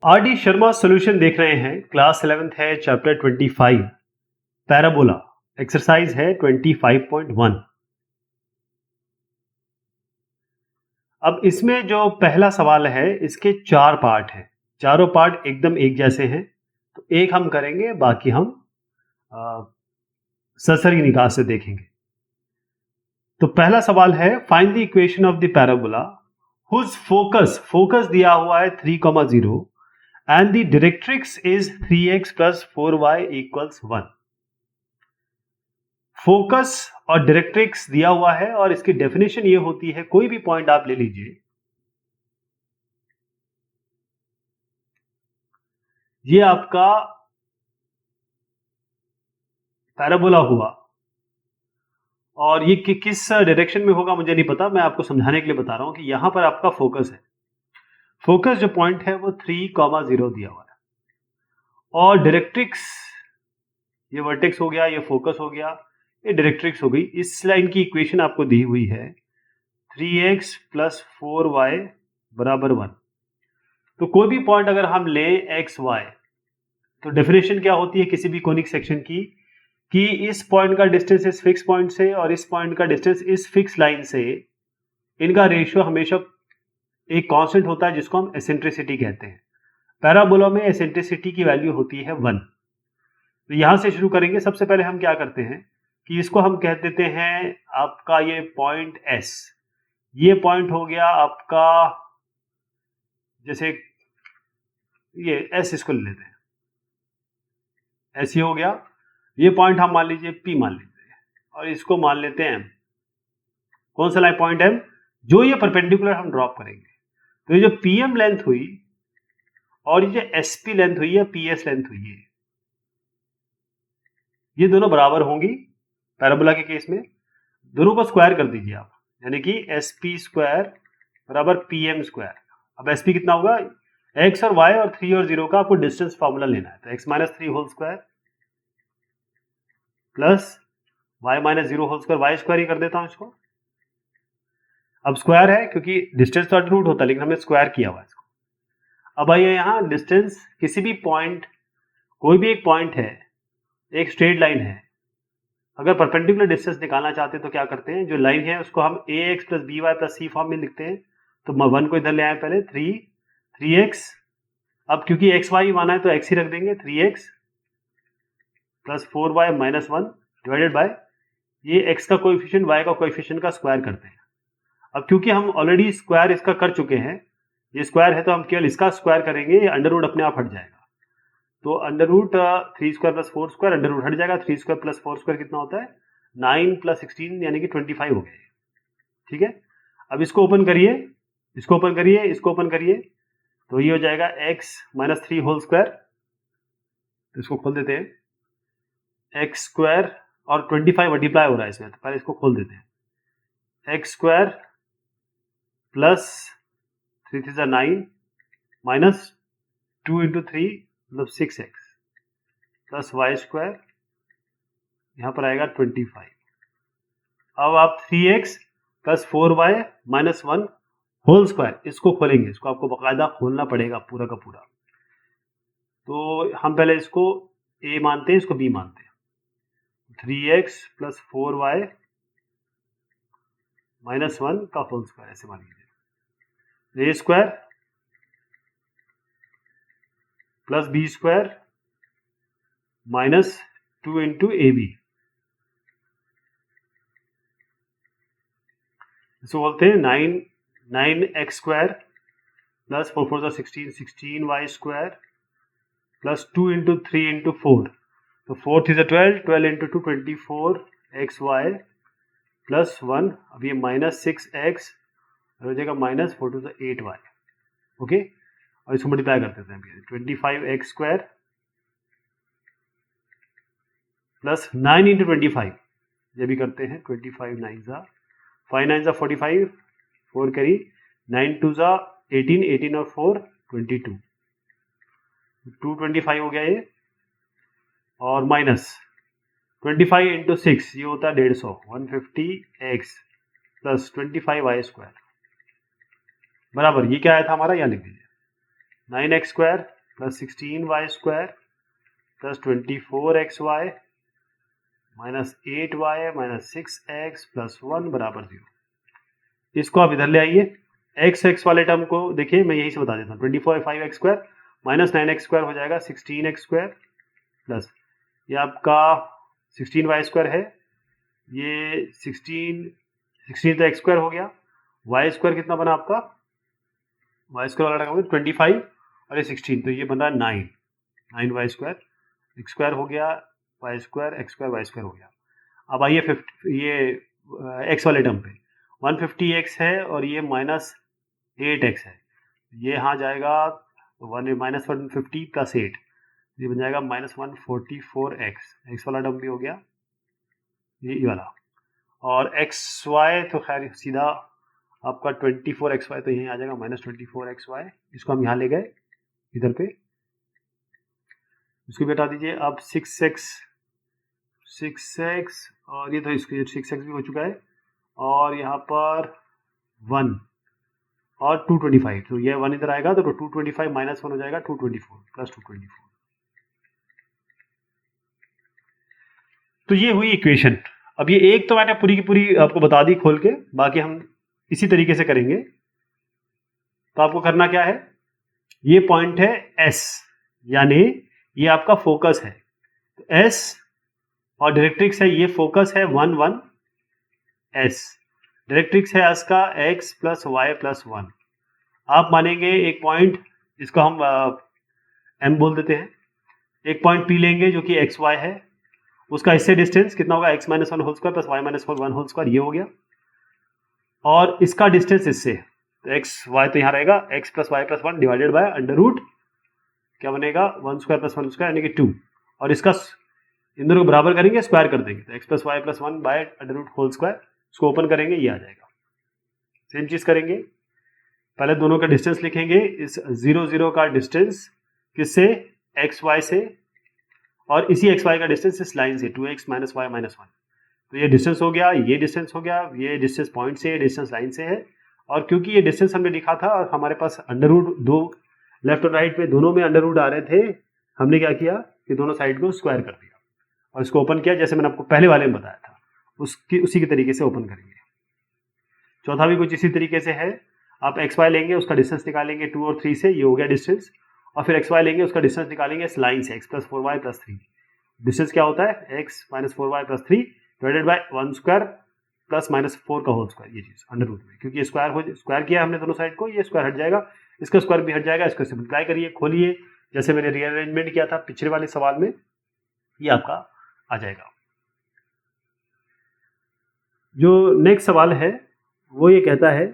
RD. Sharma solution देख रहे हैं। क्लास 11th है, चैप्टर 25 पैराबोला। एक्सरसाइज है 25.1। अब इसमें जो पहला सवाल है इसके 4 पार्ट हैं। चारों पार्ट एकदम एक जैसे हैं, तो एक हम करेंगे, बाकी हम सरसरी निगाह से देखेंगे। तो पहला सवाल है, find the equation of the parabola whose focus दिया हुआ है 3,0 and the directrix is 3x plus 4y equals 1। Focus और डायरेक्ट्रिक्स दिया हुआ है और इसकी डेफिनेशन ये होती है, कोई भी पॉइंट आप ले लीजिए, ये आपका पैराबोला हुआ और ये किस डायरेक्शन में होगा मुझे नहीं पता, मैं आपको समझाने के लिए बता रहा हूं कि यहां पर आपका फोकस है। फोकस जो पॉइंट है वो 3,0 दिया हुआ है और डायरेक्ट्रिक्स ये वर्टेक्स हो गया, ये फोकस हो गया, ये डायरेक्ट्रिक्स हो गई। इस लाइन की इक्वेशन आपको दी हुई है 3x plus 4y बराबर 1। तो कोई भी पॉइंट अगर हम लें एक्स वाई, तो डेफिनेशन क्या होती है किसी भी कोनिक सेक्शन की, कि इस पॉइंट का डिस्टेंस इस फिक्स पॉइंट से और इस पॉइंट का डिस्टेंस इस फिक्स लाइन से, इनका रेशियो हमेशा एक कांस्टेंट होता है जिसको हम एसेंट्रिसिटी कहते हैं। पैराबोला में एसेंट्रिसिटी की वैल्यू होती है 1। तो यहां से शुरू करेंगे। सबसे पहले हम क्या करते हैं कि इसको हम कह देते हैं आपका ये पॉइंट एस। ये पॉइंट हो गया आपका, जैसे ये एस, इसको ले लेते हैं, ऐसे हो गया। ये पॉइंट हम मान लीजिए पी मान लेते हैं और इसको मान लेते हैं एम। कौन सा लाइन पॉइंट एम, जो ये परपेंडिकुलर हम ड्रॉप करेंगे। तो ये जो पीएम लेंथ हुई और ये जो एसपी लेंथ हुई है, पीएस लेंथ हुई है, ये दोनों बराबर होंगी। पैराबोला के केस में दोनों को स्क्वायर कर दीजिए आप, यानी कि एस पी स्क्वायर बराबर पी एम स्क्वायर। अब एस पी कितना होगा, एक्स और वाई और 3 और 0 का आपको डिस्टेंस फॉर्मूला लेना है। तो x minus 3 whole square plus y minus 0 whole square, y square ही कर देता हूं इसको। अब स्क्वायर है क्योंकि डिस्टेंस तो अंडर रूट होता है, लेकिन हमने स्क्वायर किया हुआ है इसको। अब आइए यहां डिस्टेंस, किसी भी पॉइंट, कोई भी एक पॉइंट है, एक स्ट्रेट लाइन है, अगर परपेंडिकुलर डिस्टेंस निकालना चाहते हैं तो क्या करते हैं, जो लाइन है उसको हम a x plus b y plus c form में लिखते हैं। तो 1 को इधर ले आए पहले, 3x। अब क्योंकि एक्स वाई माना है तो एक्स ही रख देंगे, 3x plus 4y minus 1 divided bye ये एक्स का कोएफिशिएंट वाई का कोएफिशिएंट का स्क्वायर करते हैं। अब क्योंकि हम ऑलरेडी स्क्वायर इसका कर चुके हैं, ये स्क्वायर है तो हम केवल इसका स्क्वायर करेंगे, ये अंडर रूट अपने आप हट जाएगा। तो under root 3 square plus 4 square under root हट जाएगा। 3 स्क्वायर प्लस 4 स्क्वायर कितना होता है, 9 प्लस 16 यानी कि 25 हो गया। ठीक है, अब इसको ओपन करिए, इसको ओपन करिए, इसको ओपन करिए, तो ये हो जाएगा x माइनस 3 होल स्क्वायर। तो इसको खोल देते हैं, एक्स स्क्वायर और 25 मल्टीप्लाई हो रहा है इसमें, तो पहले इसको खोल देते हैं। X square plus 3 3 9 minus 2 into 3 मतलब 6x प्लस वाई स्क्वायर, यहां पर आएगा 25। अब आप 3x plus 4y minus 1 whole square, इसको खोलेंगे, इसको आपको बाकायदा खोलना पड़ेगा पूरा का पूरा। तो हम पहले इसको a मानते हैं, इसको b मानते हैं। 3x प्लस 4y माइनस 1 का होल स्क्वायर, ऐसे मान लीजिए। a square plus b square minus 2 into A B, इसको बोलते हैं 9x square plus 4 4 16 16y square plus 2 into 3 into 4, तो 4 3 12 12 इंटू 2 24 एक्स वाई प्लस 1। अब ये माइनस 6x हो जाएगा माइनस 4 2 8y। ओके, और इसको मल्टीप्लाई कर देते हैं, 25x स्क्वायर प्लस 9 इंटू 25, ये भी करते हैं, 25 9 जा 5 9 जा 45, 4 करी 9 2 जा 18 18 और 4 22, 225 हो गया ये, और माइनस 25 इंटू 6 ये होता है 150, 150x प्लस 25y स्क्वायर बराबर, ये क्या आया था हमारा, यहाँ लिख दीजिए 9x square plus 16y square plus 24xy minus 8y minus 6x plus 1 बराबर 0। इसको आप इधर ले आइए, x वाले टर्म को देखिए, मैं यहीं से बता देता हूँ। 25x square minus 9x square हो जाएगा 16x स्क्वायर प्लस ये आपका 16y स्क्वायर है, ये 16 तो x स्क्वायर हो गया, y स्क्वायर कितना बना आपका, y स्क्वायर वाला 25 और ये 16, तो ये बन रहा है 9y स्क्वायर, x स्क्वायर हो गया, y square, x square, y square हो गया। अब आइए ये x वाले टर्म पे 150x है और ये माइनस 8x है, ये यहाँ जाएगा माइनस 150 प्लस 8, ये बन जाएगा माइनस 144x, x वाला टर्म भी हो गया ये वाला, और xy तो खैर सीधा आपका 24xy तो यहीं आ जाएगा माइनस 24xy, इसको हम यहाँ ले गए इधर पे, इसको भी हटा दीजिए। अब 6x और ये तो इसको 6x भी हो चुका है, और यहाँ पर 1 और 225, तो ये 1 इधर आएगा तो 225 माइनस 1 हो जाएगा 224 प्लस 224। तो ये हुई इक्वेशन। अब ये एक तो मैंने पूरी की पूरी आपको बता दी खोल के, बाकी हम इसी तरीके से करेंगे। तो आपको करना क्या है, ये पॉइंट है S, यानी ये आपका फोकस है, तो S और डायरेक्ट्रिक्स है, ये फोकस है 1 1 S, डायरेक्ट्रिक्स है S का x प्लस वाई प्लस 1। आप मानेंगे एक पॉइंट, इसको हम M बोल देते हैं, एक पॉइंट P लेंगे जो कि XY है, उसका इससे डिस्टेंस कितना होगा, x minus 1 whole square plus y minus 1 whole square, ये हो गया, और इसका डिस्टेंस इससे, तो एक्स वाई तो यहाँ रहेगा x plus y plus 1 divided by under root क्या बनेगा 1 स्क्वायर प्लस 1 स्क्वायर यानी कि 2, और इसका इन दोनों को बराबर करेंगे, स्क्वायर कर देंगे, तो x plus y plus 1 by under root whole square, इसको ओपन करेंगे ये आ जाएगा। सेम चीज करेंगे, पहले दोनों का डिस्टेंस लिखेंगे, इस 0 0 का डिस्टेंस किससे, एक्स वाई से, और इसी एक्स वाई का डिस्टेंस इस लाइन से 2x माइनस वाई माइनस 1, तो ये डिस्टेंस हो गया, ये डिस्टेंस हो गया, ये डिस्टेंस पॉइंट से, ये डिस्टेंस लाइन से है, और क्योंकि ये डिस्टेंस हमने लिखा था और हमारे पास अंडर रूट दो लेफ्ट और राइट पे दोनों में अंडर रूट आ रहे थे, हमने क्या किया कि दोनों साइड को स्क्वायर कर दिया और इसको ओपन किया, जैसे मैंने आपको पहले वाले में बताया था उसी के तरीके से ओपन करेंगे। चौथा भी कुछ इसी तरीके से है, आप एक्स वाई लेंगे, उसका डिस्टेंस निकालेंगे 2 और 3 से, ये हो गया डिस्टेंस, और फिर एक्स वाई लेंगे, उसका डिस्टेंस निकालेंगे इस लाइन से, x plus 4y plus 3, distance क्या होता है x minus 4y plus 3 divided by 1 square plus minus 4 का होल स्क्वायर, ये चीज अंडर रूट में, क्योंकि ये स्क्वायर किया हमने दोनों साइड को, ये स्क्वायर हट जाएगा, इसका स्क्वायर भी हट जाएगा, इसको सिंप्लीफाई करिए, खोलिए, जैसे मैंने रीअरेंजमेंट किया था पिछले वाले सवाल में, ये आपका आ जाएगा। जो नेक्स्ट सवाल है वो ये कहता है,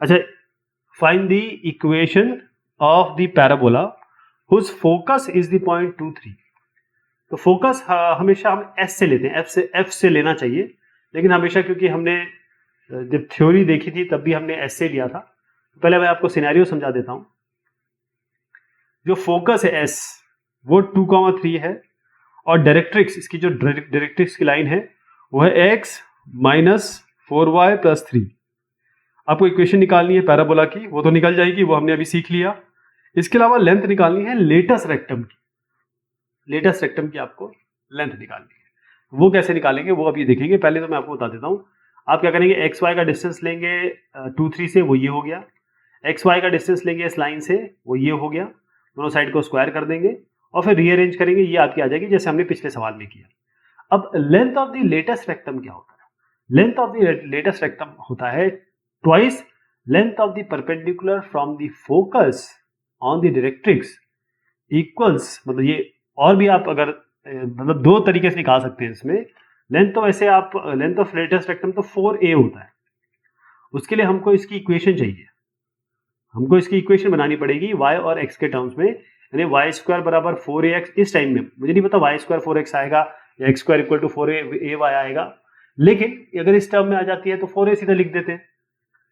अच्छा, find the equation of the parabola whose focus is the point 2 3। तो फोकस हमेशा हम एस से लेते हैं, एफ से लेना चाहिए, लेकिन हमेशा क्योंकि हमने जब थ्योरी देखी थी तब भी हमने एस से लिया था, तो पहले मैं आपको सिनेरियो समझा देता हूं। जो फोकस है एस वो 2,3 है, और डायरेक्ट्रिक्स, इसकी जो डायरेक्ट्रिक्स की लाइन है वो है x माइनस 4y प्लस 3। आपको इक्वेशन निकालनी है पैराबोला की, वो तो निकल जाएगी, वो हमने अभी सीख लिया। इसके अलावा लेंथ निकालनी है लेटस रेक्टम की, लेटस रेक्टम की आपको लेंथ निकालनी है, वो कैसे निकालेंगे वो अभी देखेंगे। पहले तो मैं आपको बता देता हूँ, आप क्या करेंगे, एक्स वाई का डिस्टेंस लेंगे 2 3 से, वो ये हो गया, एक्स वाई का डिस्टेंस लेंगे इस लाइन से, वो ये हो गया, दोनों साइड को स्क्वायर कर देंगे और फिर रीअरेंज करेंगे, ये आपकी आ जाएगी जैसे हमने पिछले सवाल में किया। अब length of the latus rectum क्या होता है, length of the latus rectum होता है twice length of the perpendicular from the focus on the directrix equals, मतलब ये और भी आप अगर मतलब दो तरीके से निकाल सकते हैं इसमें लेंथ, तो वैसे आप लेंथ ऑफ लेटेस्ट रेक्टम तो 4a होता है, उसके लिए हमको इसकी इक्वेशन चाहिए, हमको इसकी इक्वेशन बनानी पड़ेगी y और x के टर्म्स में, यानी वाई स्क्वायर बराबर 4ax। इस टाइम में मुझे नहीं पता वाई स्क्वायर 4x आएगा या x square equal to 4a आएगा, लेकिन अगर इस टर्म में आ जाती है तो 4a सीधा लिख देते हैं।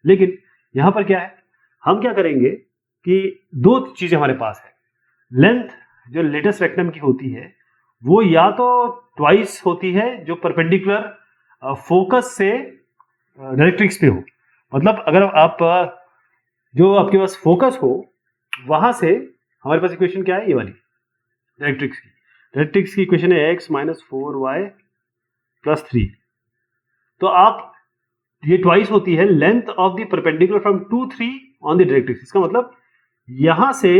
लेकिन यहां पर क्या है, हम क्या करेंगे कि दो चीजें हमारे पास है, लेंथ जो लेटेस्ट रेक्टम की होती है वो या तो ट्वाइस होती है जो परपेंडिकुलर फोकस से डायरेक्ट्रिक्स पे हो, मतलब अगर आप जो आपके पास फोकस हो वहां से हमारे पास इक्वेशन क्या है, ये वाली डायरेक्ट्रिक्स की। डायरेक्ट्रिक्स की इक्वेशन है x माइनस 4y प्लस 3। तो आप ये ट्वाइस होती है length of the perpendicular from 2 3 on the directrix. इसका मतलब यहां से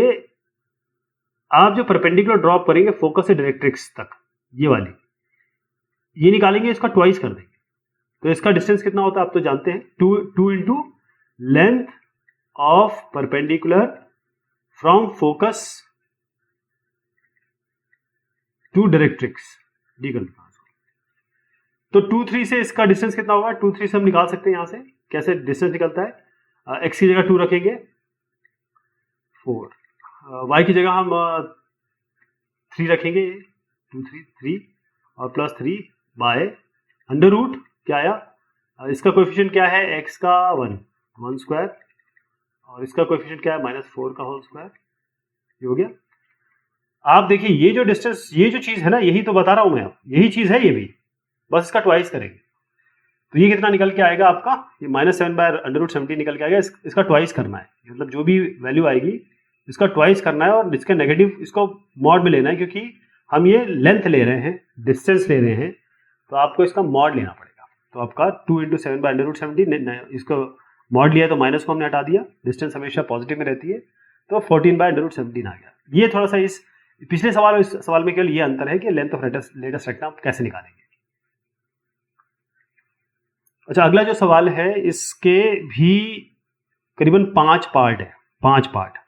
आप जो परपेंडिकुलर ड्रॉप करेंगे फोकस से डायरेक्ट्रिक्स तक, ये वाली ये निकालेंगे, इसका ट्वाइस कर देंगे। तो इसका डिस्टेंस कितना होता है आप तो जानते हैं, 2 into length of perpendicular from focus to directrix D कर देता हूं। तो 2 3 से इसका डिस्टेंस कितना होगा, 2 3 से हम निकाल सकते हैं यहां से। कैसे डिस्टेंस निकलता है, x की जगह 2 रखेंगे 4, y की जगह हम 3 रखेंगे 2 3 3 और प्लस 3 बाय अंडर रूट क्या आया, इसका कोएफिशिएंट क्या है x का 1 स्क्वायर और इसका कोएफिशिएंट क्या है -4 का होल स्क्वायर। ये हो गया। आप देखिए ये जो डिस्टेंस, ये जो चीज है ना, यही तो बता रहा हूं मैं, यही चीज है ये भी, बस इसका ट्वाइस करेंगे। तो ये कितना निकल के आएगा आपका, ये -7/√70 निकल के आएगा। इसका ट्वाइस करना है, मतलब जो भी वैल्यू आएगी इसका ट्वाइस करना है और इसका नेगेटिव इसको मॉड में लेना है, क्योंकि हम ये लेंथ ले रहे हैं, डिस्टेंस ले रहे हैं, तो आपको इसका मॉड लेना पड़ेगा। तो आपका 2 × 7/√70, इसको मॉड लिया तो माइनस को हमने हटा दिया, डिस्टेंस हमेशा पॉजिटिव में रहती है, तो 14/√17 आ गया। ये थोड़ा सा इस पिछले सवाल और इस सवाल में केवल ये अंतर है कि लेंथ ऑफ लेटेस्ट रेक्टम कैसे निकालेंगे। अच्छा, अगला जो सवाल है इसके भी करीबन 5 पार्ट है, 5 पार्ट,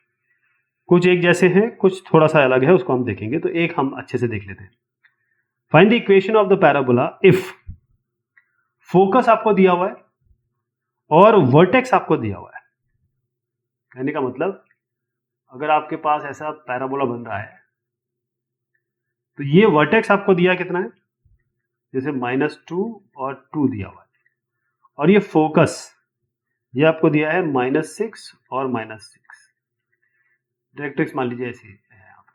कुछ एक जैसे हैं, कुछ थोड़ा सा अलग है, उसको हम देखेंगे। तो एक हम अच्छे से देख लेते हैं। Find the equation of the parabola if focus आपको दिया हुआ है और वर्टेक्स आपको दिया हुआ है। कहने का मतलब अगर आपके पास ऐसा पैराबोला बन रहा है तो ये वर्टेक्स आपको दिया कितना है, जैसे -2 और 2 दिया हुआ है, और ये फोकस ये आपको दिया है -6 और -6, डायरेक्ट्रिक्स मान लीजिए ऐसी है यहाँ पर।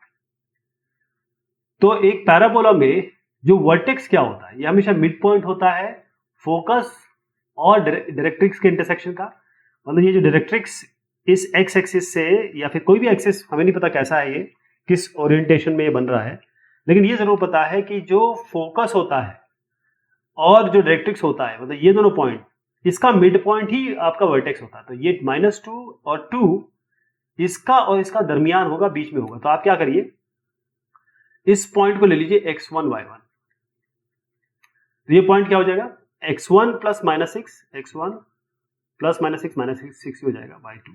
तो एक पैराबोला में जो वर्टेक्स क्या होता है, ये हमेशा मिड पॉइंट होता है फोकस और डायरेक्ट्रिक्स के इंटरसेक्शन का। मतलब ये जो डायरेक्ट्रिक्स इस एक्स एक्सिस से या फिर कोई भी एक्सिस, हमें नहीं पता कैसा है ये, किस ओरिएंटेशन में ये बन रहा है, लेकिन ये जरूर पता है कि जो फोकस होता है और जो डायरेक्ट्रिक्स होता है, मतलब ये दोनों पॉइंट, इसका मिड पॉइंट ही आपका वर्टेक्स होता है। तो ये -2 और 2 इसका और इसका दरमियान होगा, बीच में होगा। तो आप क्या करिए, इस पॉइंट को ले लीजिए x1 y1। तो ये पॉइंट क्या हो जाएगा, x1 प्लस -6, x1 प्लस -6 -6 हो जाएगा y2।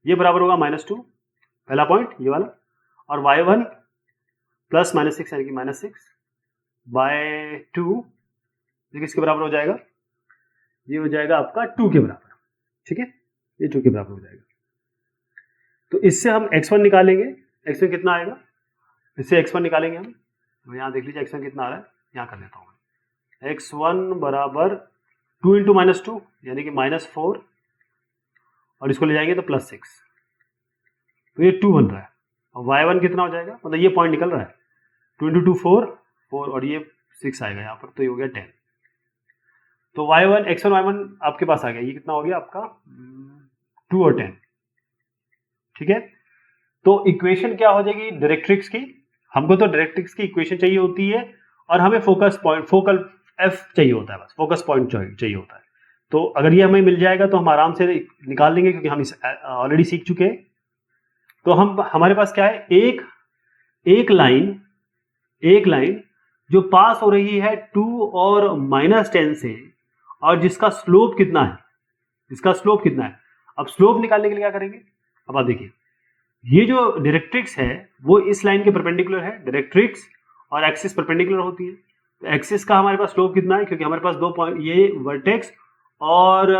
ये बराबर होगा -2, पहला पॉइंट ये वाला, और y1 प्लस -6 यानी कि -6 बाय 2, ये किसके बराबर हो जाएगा, ये हो जाएगा आपका 2 के बराबर। ठीक है, ये 2 के बराबर हो जाएगा। तो इससे हम x1 निकालेंगे, x1 कितना आएगा, इससे x1 निकालेंगे हम। तो यहाँ देख लीजिए x1 कितना आ रहा है, यहाँ कर देता हूँ। x1 बराबर 2 × -2 यानी कि -4, और इसको ले जाएंगे तो +6, तो ये 2 बन रहा है। और y1 कितना हो जाएगा, मतलब ये पॉइंट निकल रहा है 2 × 2 4 और ये 6 आएगा यहाँ पर, तो ये हो गया 10। तो y1 x1 y1 आपके पास आ गया, ये कितना हो गया आपका 2 और 10। ठीक है, तो इक्वेशन क्या हो जाएगी डायरेक्ट्रिक्स की, हमको तो डायरेक्ट्रिक्स की इक्वेशन चाहिए होती है, और हमें फोकस पॉइंट, फोकल f चाहिए होता है, बस फोकस पॉइंट चाहिए होता है। तो अगर ये हमें मिल जाएगा तो हम आराम से निकाल लेंगे, क्योंकि हम इस ऑलरेडी सीख चुके हैं। तो हम हमारे पास क्या है, एक लाइन जो पास हो रही है 2 और -10 से, और जिसका स्लोप कितना है, अब स्लोप निकालने के लिए क्या करेंगे, अब आप देखिए ये जो डायरेक्ट्रिक्स है वो इस लाइन के परपेंडिकुलर है, डायरेक्ट्रिक्स और एक्सिस परपेंडिकुलर होती है। तो एक्सिस का हमारे पास स्लोप कितना है, क्योंकि हमारे पास 2 पॉइंट, ये वर्टेक्स और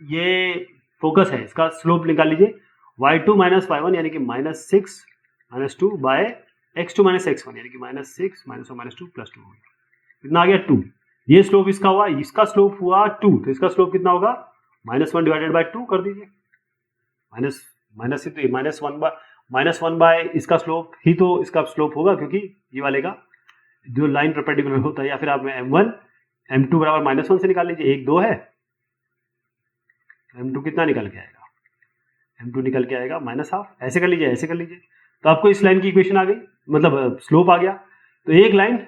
ये फोकस है, इसका स्लोप निकाल लीजिए, y2 - y1 यानी कि -6 -2 बाय x2 - x1 यानी कि -6 -1 -2 +2 हो गया, कितना आ गया 2। ये स्लोप इसका हुआ, इसका स्लोप हुआ 2, तो इसका स्लोप कितना होगा, -1/2 कर दीजिए, -1 बाय इसका स्लोप ही तो इसका स्लोप होगा, क्योंकि ये वाले का जो लाइन परपेंडिकुलर होता है। या फिर आप m1 m2 बराबर -1 से निकाल लीजिए, 1 2 है, m2 कितना निकल के आएगा m2 निकल के आएगा -½ ऐसे कर लीजिए, ऐसे कर लीजिए, तो आपको इस लाइन की इक्वेशन आ गई, मतलब स्लोप आ गया। तो एक लाइन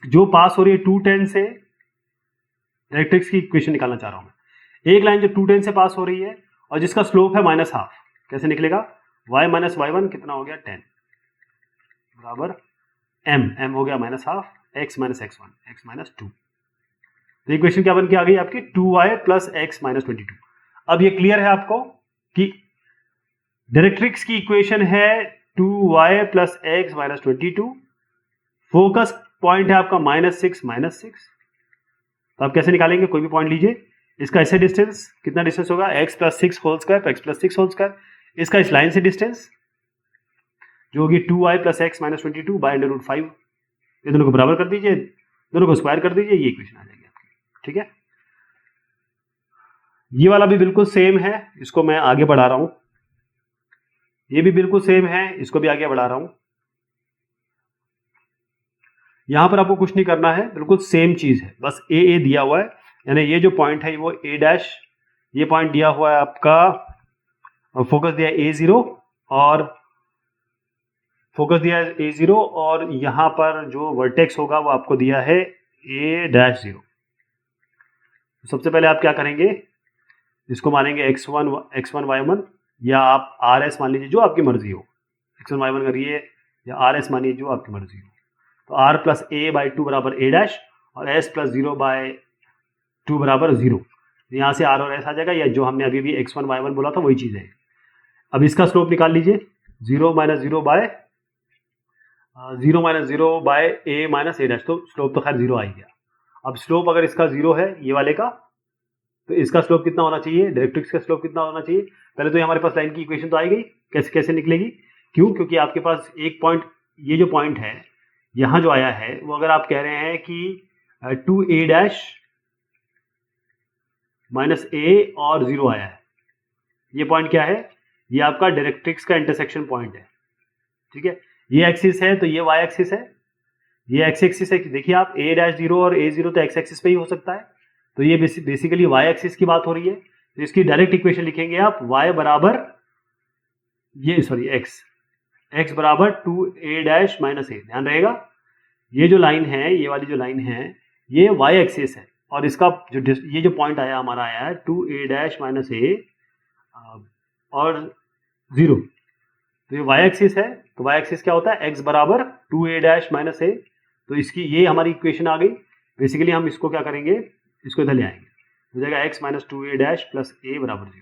जो पास हो रही है 210 से, डायरेक्ट्रिक्स की इक्वेशन निकालना चाह रहा हूं मैं, एक लाइन जो 210 से पास हो रही है और जिसका स्लोप है -½ कैसे निकलेगा, y - y1 कितना हो गया 10 बराबर m हो गया -½ x - x1 x - 2। तो इक्वेशन क्या बन के आ गई आपकी 2y + x - 22। अब ये क्लियर है आपको कि डायरेक्ट्रिक्स की इक्वेशन है 2y + x - 22, फोकस पॉइंट है आपका -6 -6। तो आप कैसे निकालेंगे, कोई भी पॉइंट लीजिए, इसका ऐसे डिस्टेंस कितना डिस्टेंस होगा x + 6 whole square, x + 6 whole square, इसका इस लाइन से डिस्टेंस जो होगी 2y + x - 22 / √5, ये दोनों को बराबर कर दीजिए, दोनों को स्क्वायर कर दीजिए, ये इक्वेशन आ जाएगी आपकी। ठीक है, ये वाला भी बिल्कुल सेम है, इसको मैं आगे बढ़ा रहा हूं, ये भी बिल्कुल सेम है, इसको भी आगे बढ़ा रहा हूं। यहां पर आपको कुछ नहीं करना है, बिल्कुल सेम चीज है, बस ए दिया हुआ है, यानी ये जो पॉइंट है वो a', ये पॉइंट दिया हुआ है आपका, फोकस दिया है a0 और फोकस दिया है a0 और यहां पर जो वर्टेक्स होगा वो आपको दिया है a'0। सबसे पहले आप क्या करेंगे, इसको मानेंगे x1 y1, या आप rs मान लीजिए, जो आपकी मर्जी हो, x1 y1 करिए या rs मानिए, जो आपकी मर्जी हो। तो r + a/2 बराबर a' और s + 0/2 बराबर 0। यहाँ से r और s आ जाएगा, या जो हमने अभी भी x1 y1 बोला था वही चीज है। अब इसका स्लोप निकाल लीजिए, 0 - 0/a - a', तो स्लोप तो खैर 0 आ ही गया। अब स्लोप अगर इसका 0 है ये वाले का, तो इसका स्लोप कितना होना चाहिए, डायरेक्ट्रिक्स का स्लोप कितना होना चाहिए, पहले तो ये हमारे पास लाइन की इक्वेशन तो आई गई, कैसे कैसे निकलेगी, क्यों, क्योंकि आपके पास एक पॉइंट, ये जो पॉइंट है यहां जो आया है वो, अगर आप कह रहे हैं कि 2a' - a और 0 आया है, ये पॉइंट क्या है, ये आपका डायरेक्ट्रिक्स का इंटरसेक्शन पॉइंट है। ठीक है, ये एक्सिस है तो ये y एक्सिस है, ये x एक्सिस है, देखिए आप a'0 और a0 तो x एक्सिस पे ही हो सकता है, तो ये बेसिकली y एक्सिस की बात हो रही है। तो इसकी डायरेक्ट इक्वेशन लिखेंगे आप, y बराबर x बराबर 2a' - a। ध्यान रहेगा, ये जो लाइन है, ये वाली जो लाइन है, ये y एक्सिस है, और इसका जो ये जो पॉइंट आया हमारा आया है 2a' - a और 0, तो ये y एक्सिस है, तो y एक्सिस क्या होता है, x बराबर 2a' - a। तो इसकी ये हमारी इक्वेशन आ गई। बेसिकली हम इसको क्या करेंगे, इसको इधर ले आएंगे, हो जाएगा x - 2a' + a बराबर 0।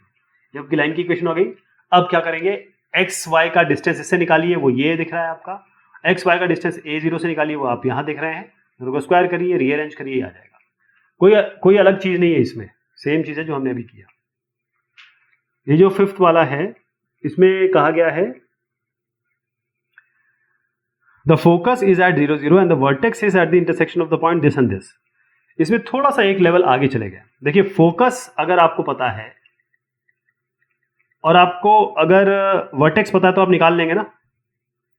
ये आपकी लाइन की इक्वेशन हो गई। अब क्या करेंगे, एक्स वाई का डिस्टेंस इससे निकालिए, वो ये दिख रहा है आपका, एक्स वाई का डिस्टेंस a0 से निकालिए, वो आप यहाँ दिख रहे हैं, दोनों को स्क्वायर करिए, रीअरेंज करिए, आ जाएगा। कोई अलग चीज नहीं है इसमें, सेम चीज है जो हमने अभी किया। ये जो 5th वाला है, इसमें कहा गया है the focus is at 0 0 and the vertex is at the intersection of the point this and this. इसमें थोड़ा सा एक लेवल आगे चले गए। देखिए, फोकस अगर आपको पता है और आपको अगर वर्टेक्स पता है तो आप निकाल लेंगे ना,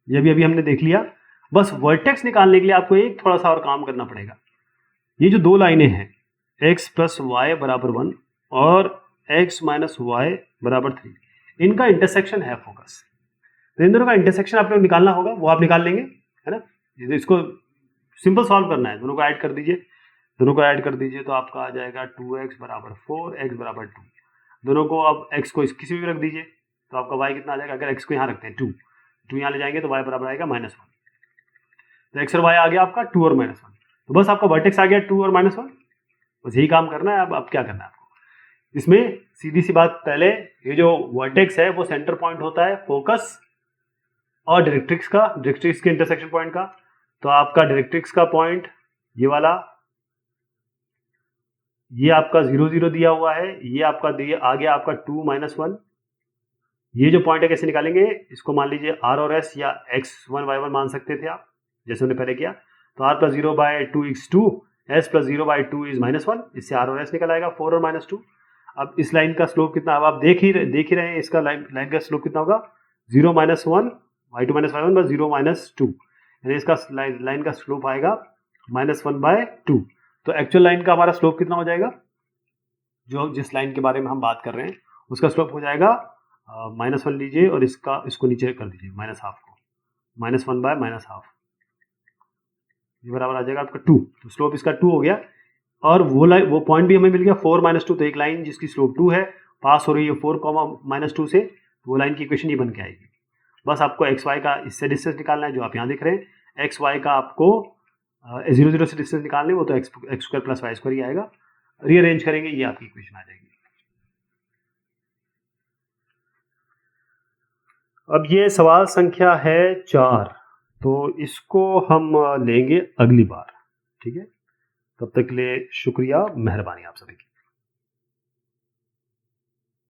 ये भी अभी हमने देख लिया। बस वर्टेक्स निकालने के लिए आपको एक थोड़ा सा और काम करना पड़ेगा। ये जो दो लाइनें हैं, x + y = 1 और x - y = 3, इनका इंटरसेक्शन है फोकस। तो इन दोनों का इंटरसेक्शन आपको निकालना होगा, वो आप निकाल लेंगे, है ना। इसको सिंपल सॉल्व करना है, दोनों को ऐड कर दीजिए, दोनों को ऐड कर दीजिए, तो आपका आ जाएगा 2x = 4, x = 2। दोनों को अब x को किसी भी रख दीजिए, तो आपका y कितना आ जाएगा, अगर x को यहाँ रखते हैं 2 यहाँ ले जाएंगे तो y बराबर आएगा -1। तो x और y आ गया आपका 2 और -1, तो बस आपका वर्टेक्स आ गया 2 और -1, बस यही काम करना है। अब क्या करना है आपको, इसमें सीधी सी बात, पहले ये जो वर्टेक्स है वो सेंटर पॉइंट होता है फोकस और डायरेक्ट्रिक्स के इंटरसेक्शन पॉइंट का। तो आपका डायरेक्ट्रिक्स का पॉइंट ये वाला, ये आपका 0 0 दिया हुआ है, ये आपका आ गया आपका 2 - 1। ये जो पॉइंट है कैसे निकालेंगे, इसको मान लीजिए r और s या x1 y1 मान सकते थे आप, जैसे हमने पहले किया। तो r + 0/2 = 2, s + 0/2 = -1, इससे r और s निकल आएगा 4 और -2। अब इस लाइन का स्लोप कितना, अब आप देख ही रहे हैं, इसका लाइन का स्लोप कितना होगा, 0 - 1 y2 - y1 बस 0 - 2, यानी इसका लाइन का स्लोप आएगा -1/2। तो एक्चुअल लाइन का हमारा स्लोप कितना हो जाएगा, जो जिस लाइन के बारे में हम बात कर रहे हैं उसका स्लोप हो जाएगा -1 लीजिए और इसको नीचे कर दीजिए -½ को, -1/-½ ये बराबर आ जाएगा आपका 2। तो स्लोप इसका 2 हो गया और वो पॉइंट भी हमें मिल गया 4 -2। तो एक लाइन जिसकी स्लोप 2 है पास हो रही है 4, -2 से, तो वो लाइन की इक्वेशन ये बन के आएगी। बस आपको एक्स वाई का इससे डिस्टेंस निकालना है जो आप यहाँ देख रहे हैं। एक्स वाई का आपको 0 0 से डिस्टेंस निकालने, वो तो x square plus y square ही आएगा। रीअरेंज करेंगे ये आपकी इक्वेशन आ जाएगी। अब ये सवाल संख्या है 4, तो इसको हम लेंगे अगली बार। ठीक है, तब तक के लिए शुक्रिया, मेहरबानी आप सभी की।